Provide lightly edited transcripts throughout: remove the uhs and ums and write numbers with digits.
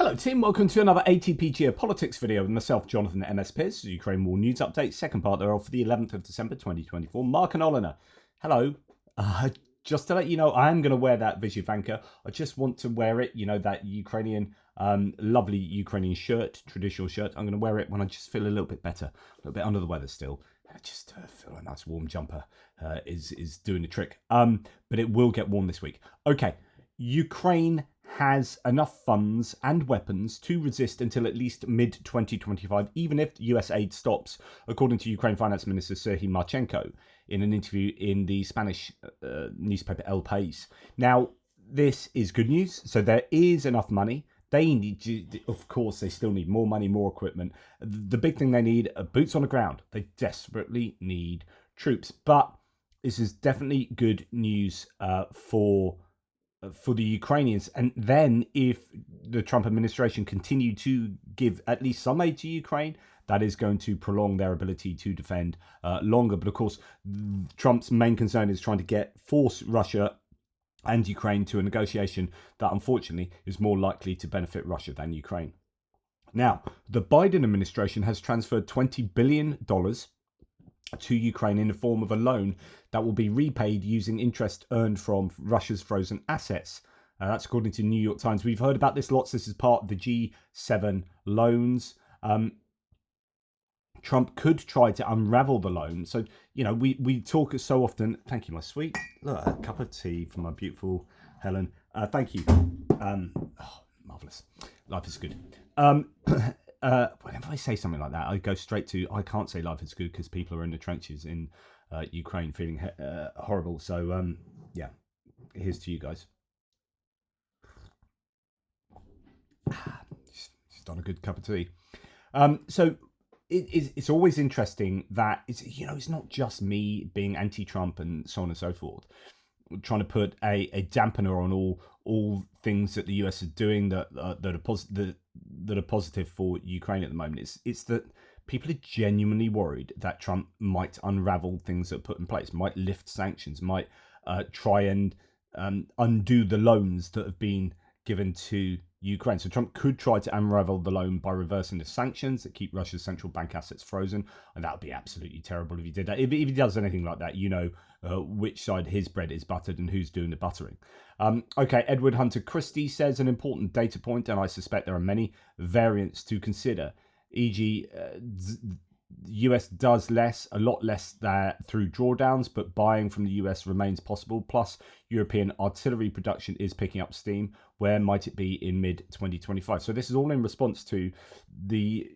Hello team, welcome to another ATP Geopolitics video with myself, Jonathan MS Pearce, Ukraine War News Update, second part thereof for the 11th of December 2024. Mark and Olina, hello. Just to let you know, I am going to wear that Vyshyvanka. I just want to wear it, you know, that Ukrainian, lovely Ukrainian shirt, traditional shirt. I'm going to wear it when I just feel a little bit better, a little bit under the weather still. I just feel a nice warm jumper is doing the trick. But it will get warm this week. Okay, Ukraine has enough funds and weapons to resist until at least mid-2025, even if US aid stops, according to Ukraine Finance Minister Serhiy Marchenko in an interview in the Spanish newspaper El País. Now, this is good news. So there is enough money. They need to, of course, they still need more money, more equipment. The big thing they need are boots on the ground. They desperately need troops. But this is definitely good news for the Ukrainians. And then if the Trump administration continue to give at least some aid to Ukraine, that is going to prolong their ability to defend longer. But of course, Trump's main concern is trying to force Russia and Ukraine to a negotiation that unfortunately is more likely to benefit Russia than Ukraine. Now, the Biden administration has transferred $20 billion to Ukraine in the form of a loan that will be repaid using interest earned from Russia's frozen assets. That's according to New York Times. We've heard about this lots. This is part of the G7 loans. Trump could try to unravel the loan. So, you know, we talk so often. Thank you, my sweet. Look, a cup of tea from my beautiful Helen. Thank you. Marvellous. Life is good. Whenever I say something like that, I go straight to, I can't say life is good because people are in the trenches in Ukraine feeling horrible. So, yeah, here's to you guys. Just on a good cup of tea. So it's always interesting that it's not just me being anti-Trump and so on and so forth, trying to put a dampener on all things that the US is doing that are positive for Ukraine at the moment. It's that people are genuinely worried that Trump might unravel things that are put in place, might lift sanctions, might try and undo the loans that have been given to Ukraine. So Trump could try to unravel the loan by reversing the sanctions that keep Russia's central bank assets frozen, and that would be absolutely terrible if he did that. If he does anything like that, you know which side his bread is buttered and who's doing the buttering. Okay, Edward Hunter Christie says an important data point, and I suspect there are many variants to consider, e.g. US does a lot less through drawdowns, but buying from the US remains possible. Plus, European artillery production is picking up steam. Where might it be in mid-2025? So this is all in response to the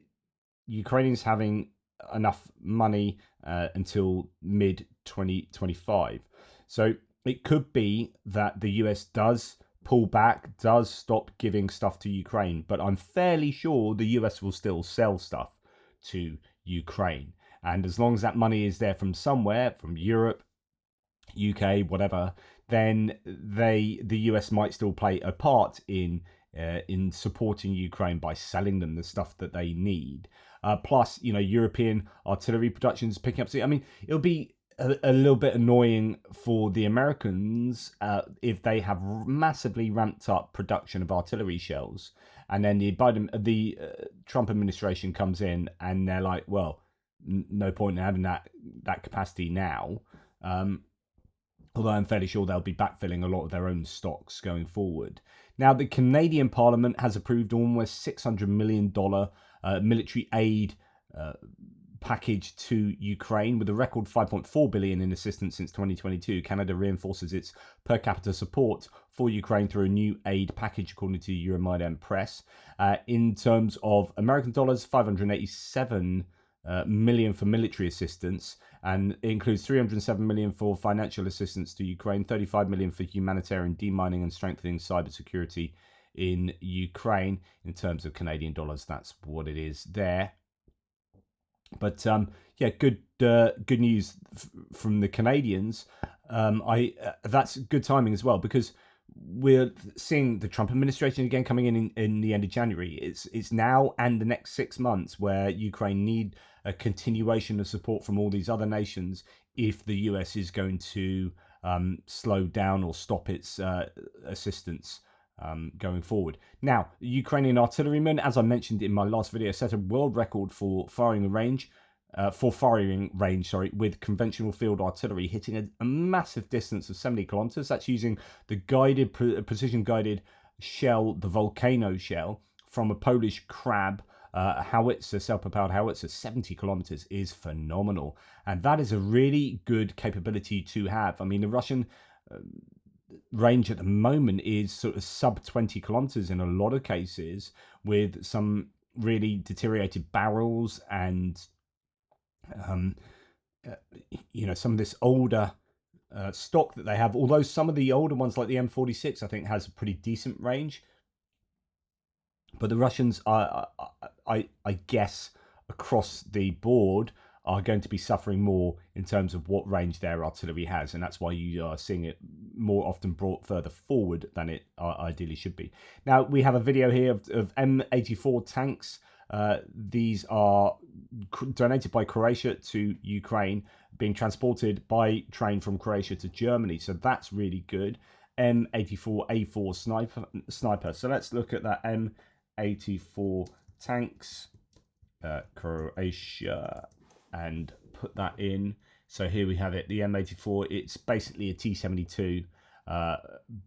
Ukrainians having enough money until mid-2025. So it could be that the US does pull back, does stop giving stuff to Ukraine, but I'm fairly sure the US will still sell stuff to Ukraine. And as long as that money is there from somewhere, from Europe, UK, whatever, then the US might still play a part in supporting Ukraine by selling them the stuff that they need. Plus, European artillery production is picking up. So, I mean, it'll be a little bit annoying for the Americans if they have massively ramped up production of artillery shells, and then the Trump administration comes in and they're like, well, no point in having that capacity now. Although I'm fairly sure they'll be backfilling a lot of their own stocks going forward. Now, the Canadian Parliament has approved almost $600 million military aid package to Ukraine, with a record $5.4 billion in assistance since 2022. Canada reinforces its per capita support for Ukraine through a new aid package, according to Euromaidan Press. In terms of American dollars, $587 million for military assistance, and it includes $307 million for financial assistance to Ukraine, $35 million for humanitarian demining and strengthening cybersecurity in Ukraine. In terms of Canadian dollars, that's what it is there. But yeah, good news from the Canadians. That's good timing as well, because we're seeing the Trump administration again coming in the end of January. It's now and the next 6 months where Ukraine need a continuation of support from all these other nations if the US is going to slow down or stop its assistance going forward. Now, Ukrainian artillerymen, as I mentioned in my last video, set a world record for firing range, with conventional field artillery, hitting a massive distance of 70 kilometers. That's using the precision-guided shell, the Volcano shell, from a Polish Crab howitzer, self-propelled howitzer. 70 kilometers is phenomenal, and that is a really good capability to have. I mean, the Russian range at the moment is sort of sub 20 kilometers in a lot of cases, with some really deteriorated barrels and some of this older stock that they have. Although some of the older ones, like the M46, I think has a pretty decent range. But the Russians, I guess, across the board, are going to be suffering more in terms of what range their artillery has, and that's why you are seeing it more often brought further forward than it ideally should be. Now, we have a video here of M84 tanks. These are donated by Croatia to Ukraine, being transported by train from Croatia to Germany, so that's really good. M84A4 sniper. So let's look at that M84 tanks, Croatia, and put that in. So here we have it, the M84. It's basically a T-72,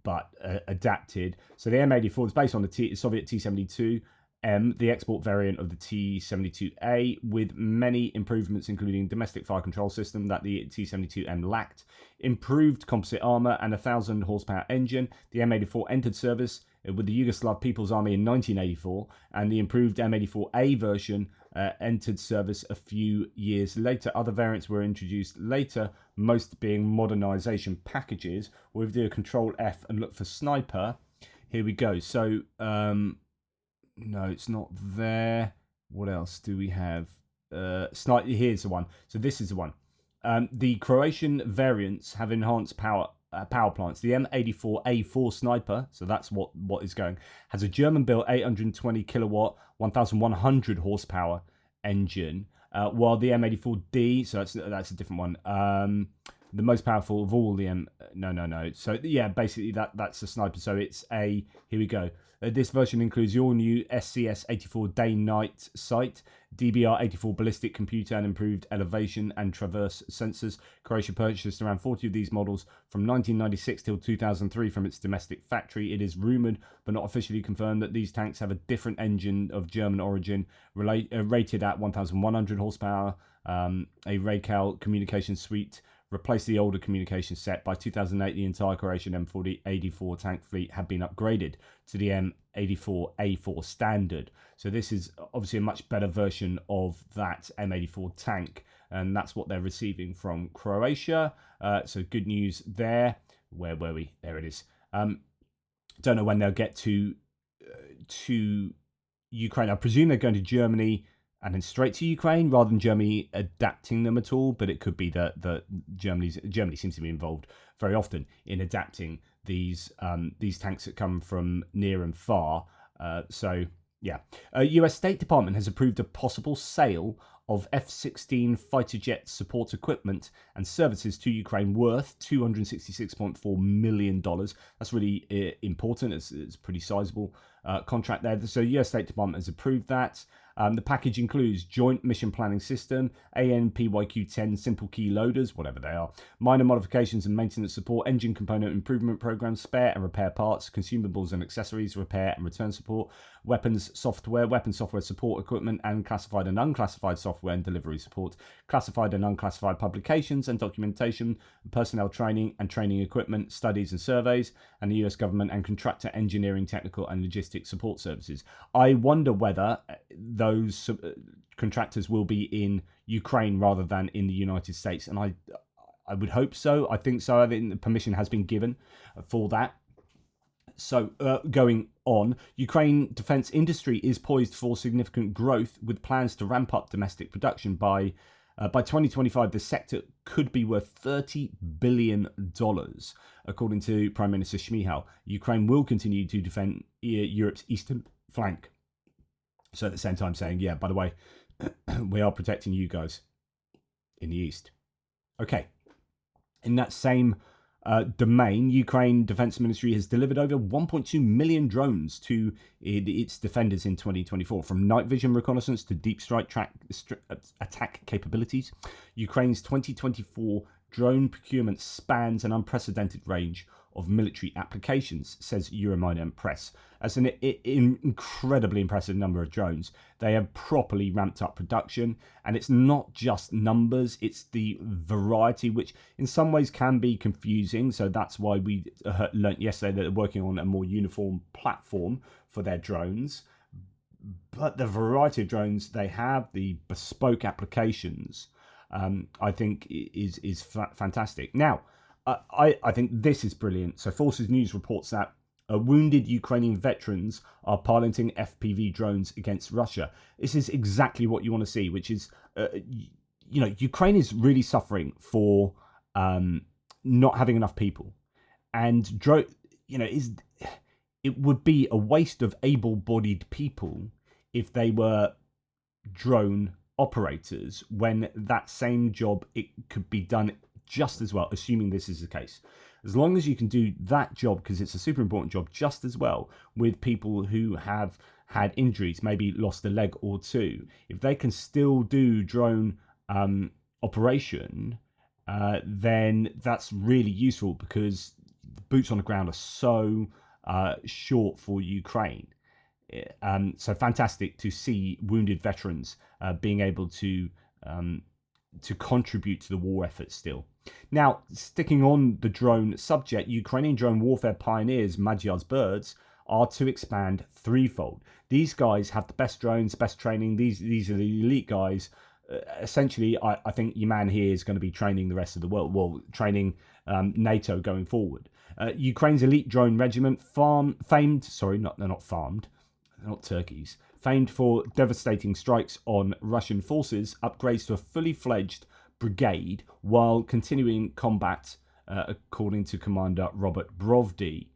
but adapted. So the M84 is based on the Soviet T-72M, the export variant of the T-72A, with many improvements, including domestic fire control system that the T-72M lacked, improved composite armor, and a 1,000 horsepower engine. The M84 entered service with the Yugoslav People's Army in 1984, and the improved M84A version entered service a few years later. Other variants were introduced later, most being modernization packages. We'll do a Control F and look for sniper. Here we go. So, no, it's not there. What else do we have? Here's the one. So this is the one. The Croatian variants have enhanced power plants. The M84A4 sniper, so that's what is going, has a German-built 820 kilowatt, 1,100 horsepower engine, while the M84D, so that's a different one, the most powerful of all the no. So yeah, basically that's a sniper. So it's here we go. This version includes your new SCS-84 day-night sight, DBR-84 ballistic computer, and improved elevation and traverse sensors. Croatia purchased around 40 of these models from 1996 till 2003 from its domestic factory. It is rumoured, but not officially confirmed, that these tanks have a different engine of German origin, rated at 1,100 horsepower, a Raycal communication suite, replaced the older communication set. By 2008, the entire Croatian M84 tank fleet had been upgraded to the M84A4 standard. So this is obviously a much better version of that M84 tank, and that's what they're receiving from Croatia. So good news there. Where were we? There it is. Don't know when they'll get to Ukraine. I presume they're going to Germany and then straight to Ukraine, rather than Germany adapting them at all. But it could be that Germany seems to be involved very often in adapting these tanks that come from near and far. So yeah, U.S. State Department has approved a possible sale of F-16 fighter jet support equipment and services to Ukraine worth $266.4 million. That's really important. It's a pretty sizable contract there. So U.S. State Department has approved that. The package includes Joint Mission Planning System, ANPYQ-10 simple key loaders, whatever they are, minor modifications and maintenance support, engine component improvement programs, spare and repair parts, consumables and accessories, repair and return support, weapon software support equipment, and classified and unclassified software and delivery support, classified and unclassified publications and documentation, personnel training and training equipment, studies and surveys, and the US government and contractor engineering, technical and logistics support services. I wonder whether those contractors will be in Ukraine rather than in the United States, and I would hope so. I think so. I think the permission has been given for that. So going on, Ukraine defense industry is poised for significant growth, with plans to ramp up domestic production. By 2025, the sector could be worth $30 billion, according to Prime Minister Shmyhal. Ukraine will continue to defend Europe's eastern flank. So at the same time saying, yeah, by the way, we are protecting you guys in the east. Okay. In that same domain, Ukraine Defense Ministry has delivered over 1.2 million drones to its defenders in 2024, from night vision reconnaissance to deep strike attack capabilities. Ukraine's 2024 drone procurement spans an unprecedented range of military applications, says Euromonitor Press. That's an incredibly impressive number of drones. They have properly ramped up production, and it's not just numbers, it's the variety, which in some ways can be confusing. So that's why we learnt yesterday that they're working on a more uniform platform for their drones. But the variety of drones they have, the bespoke applications, I think is fantastic. Now, I think this is brilliant. So Forces News reports that wounded Ukrainian veterans are piloting FPV drones against Russia. This is exactly what you want to see, which is, Ukraine is really suffering for not having enough people. And, it would be a waste of able-bodied people if they were drone operators, when that same job, it could be done just as well, assuming this is the case. As long as you can do that job, because it's a super important job, just as well with people who have had injuries, maybe lost a leg or two, if they can still do drone operation, then that's really useful, because boots on the ground are so short for Ukraine. So fantastic to see wounded veterans being able to contribute to the war effort still. Now, sticking on the drone subject, Ukrainian drone warfare pioneers Magyar's birds are to expand threefold. These guys have the best drones, best training. These are the elite guys. Essentially, I think your man here is going to be training the rest of the world, well, training NATO going forward. Ukraine's elite drone regiment, not turkeys, famed for devastating strikes on Russian forces, upgrades to a fully fledged brigade while continuing combat, according to Commander Robert Brovdy,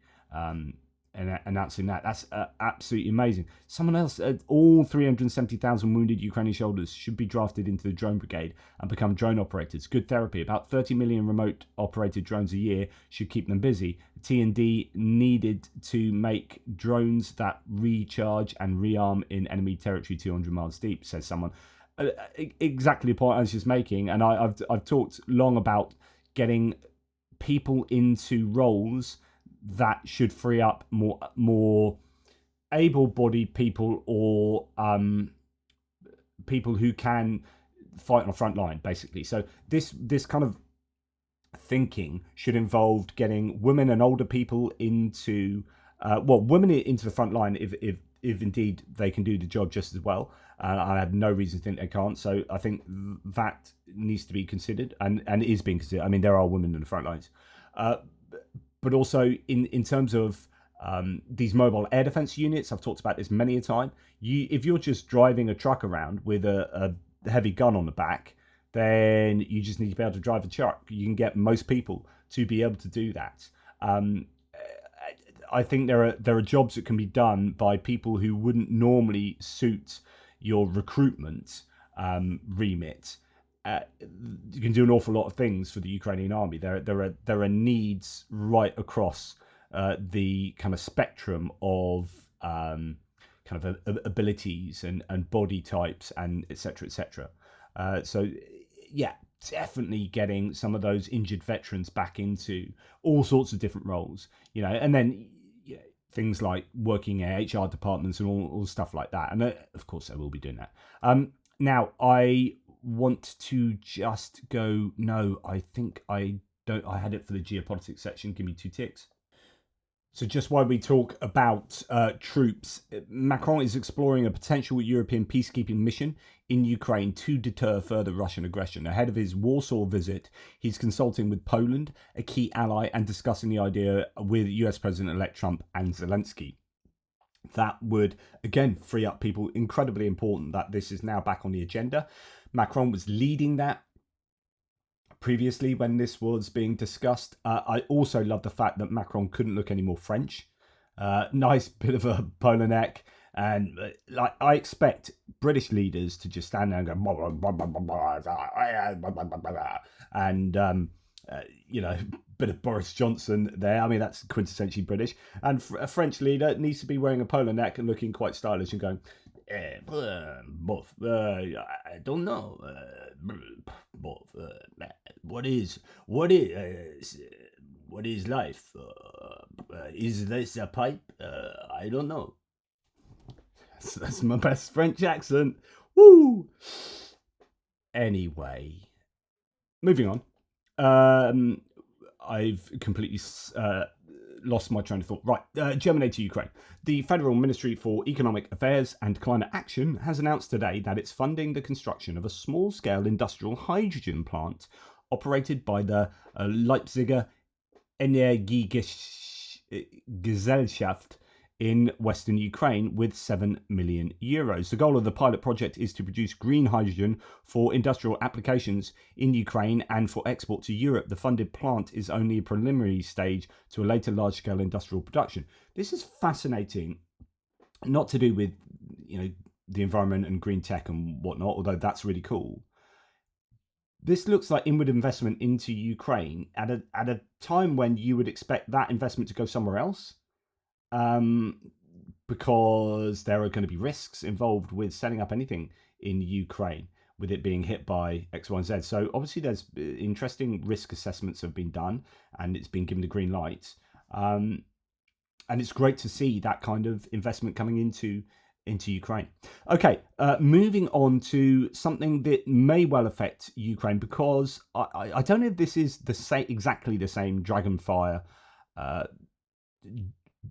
and announcing that. That's absolutely amazing. Someone else, all 370,000 wounded Ukrainian soldiers should be drafted into the drone brigade and become drone operators. Good therapy. About 30 million remote operated drones a year should keep them busy. T&D needed to make drones that recharge and rearm in enemy territory 200 miles deep, says someone. Exactly the point I was just making, and I've talked long about getting people into roles that should free up more able-bodied people, or people who can fight on the front line, basically. So this kind of thinking should involve getting women and older people into women into the front line if indeed they can do the job just as well. I have no reason to think they can't. So I think that needs to be considered, and it is being considered. I mean, there are women in the front lines. But also in terms of these mobile air defense units, I've talked about this many a time. If you're just driving a truck around with a heavy gun on the back, then you just need to be able to drive a truck. You can get most people to be able to do that. I think there are jobs that can be done by people who wouldn't normally suit your recruitment remit. You can do an awful lot of things for the Ukrainian army. There are needs right across the kind of spectrum of kind of abilities and body types and etc. etc. So yeah, definitely getting some of those injured veterans back into all sorts of different roles, and then things like working in HR departments and all stuff like that. And of course, I will be doing that. Now, I want to just go, no, I think I don't. I had it for the geopolitics section. Give me 2 ticks. So just while we talk about troops, Macron is exploring a potential European peacekeeping mission in Ukraine to deter further Russian aggression. Ahead of his Warsaw visit, he's consulting with Poland, a key ally, and discussing the idea with US President-elect Trump and Zelensky. That would, again, free up people. Incredibly important that this is now back on the agenda. Macron was leading that previously when this was being discussed. I also love the fact that Macron couldn't look any more French. Nice bit of a polo neck. And I expect British leaders to just stand there and go, and bit of Boris Johnson there. I mean, that's quintessentially British. And a French leader needs to be wearing a polo neck and looking quite stylish and going, both. I don't know. Both. What is life? Is this a pipe? I don't know. That's my best French accent. Woo! Anyway, moving on. I've completely lost my train of thought. Right, German aid to Ukraine. The Federal Ministry for Economic Affairs and Climate Action has announced today that it's funding the construction of a small-scale industrial hydrogen plant operated by the Leipziger Energiegesellschaft in Western Ukraine with €7 million. The goal of the pilot project is to produce green hydrogen for industrial applications in Ukraine and for export to Europe. The funded plant is only a preliminary stage to a later large-scale industrial production. This is fascinating, not to do with the environment and green tech and whatnot, although that's really cool. This looks like inward investment into Ukraine at a time when you would expect that investment to go somewhere else. Because there are going to be risks involved with setting up anything in Ukraine, with it being hit by X, Y, and Z. So obviously there's interesting risk assessments have been done, and it's been given the green light. And it's great to see that kind of investment coming into Ukraine. Okay, moving on to something that may well affect Ukraine, because I don't know if this is exactly the same Dragonfire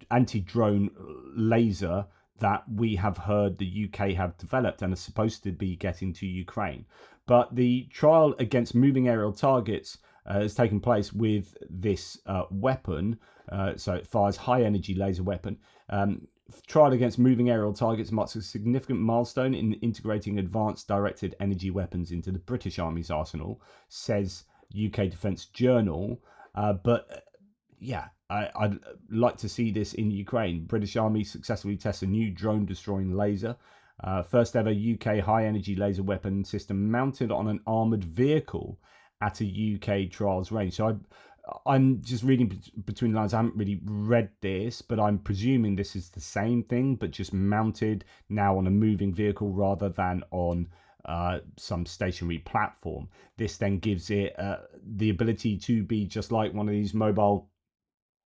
anti-drone laser that we have heard the UK have developed and are supposed to be getting to Ukraine. But the trial against moving aerial targets has taken place with this weapon. So it fires high-energy laser weapon. Trial against moving aerial targets marks a significant milestone in integrating advanced directed energy weapons into the British Army's arsenal, says UK Defence Journal. But yeah, I'd like to see this in Ukraine. British Army successfully tests a new drone-destroying laser. First ever UK high-energy laser weapon system mounted on an armoured vehicle at a UK trials range. So I'm just reading between the lines. I haven't really read this, but I'm presuming this is the same thing, but just mounted now on a moving vehicle rather than on some stationary platform. This then gives it the ability to be just like one of these mobile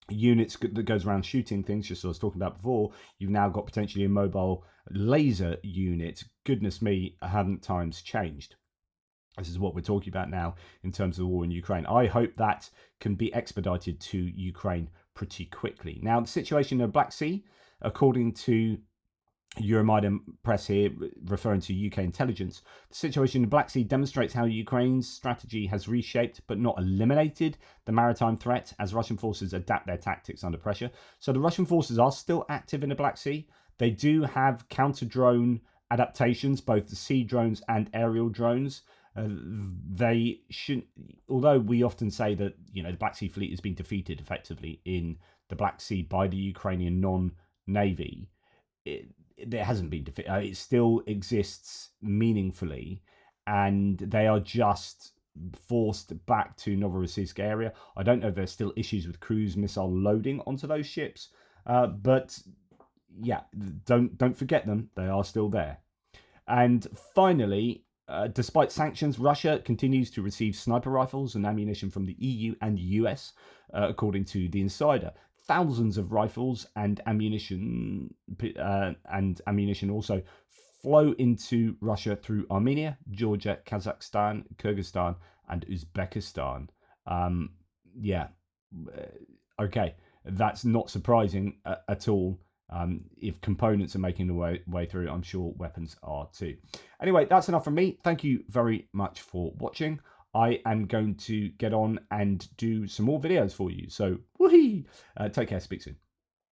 units that goes around shooting things, just as I was talking about before. You've now got potentially a mobile laser unit. Goodness me, haven't times changed? This is what we're talking about now in terms of the war in Ukraine. I hope that can be expedited to Ukraine pretty quickly. Now, the situation in the Black Sea, according to Euromaidan press here, referring to UK intelligence, the situation in the Black Sea demonstrates how Ukraine's strategy has reshaped but not eliminated the maritime threat as Russian forces adapt their tactics under pressure. So the Russian forces are still active in the Black Sea. They do have counter-drone adaptations, both the sea drones and aerial drones. They shouldn't, although we often say that the Black Sea Fleet has been defeated effectively in the Black Sea by the Ukrainian non-navy. It hasn't been defeated. It still exists meaningfully, and they are just forced back to Novorossiysk area. I don't know if there's still issues with cruise missile loading onto those ships, but yeah, don't forget them. They are still there. And finally, despite sanctions, Russia continues to receive sniper rifles and ammunition from the EU and US, according to The Insider. Thousands of rifles and ammunition also flow into Russia through Armenia, Georgia, Kazakhstan, Kyrgyzstan, and Uzbekistan. Okay, that's not surprising at all. If components are making the way through, I'm sure weapons are too. Anyway, that's enough from me. Thank you very much for watching. I am going to get on and do some more videos for you. So, woohoo! Take care. Speak soon.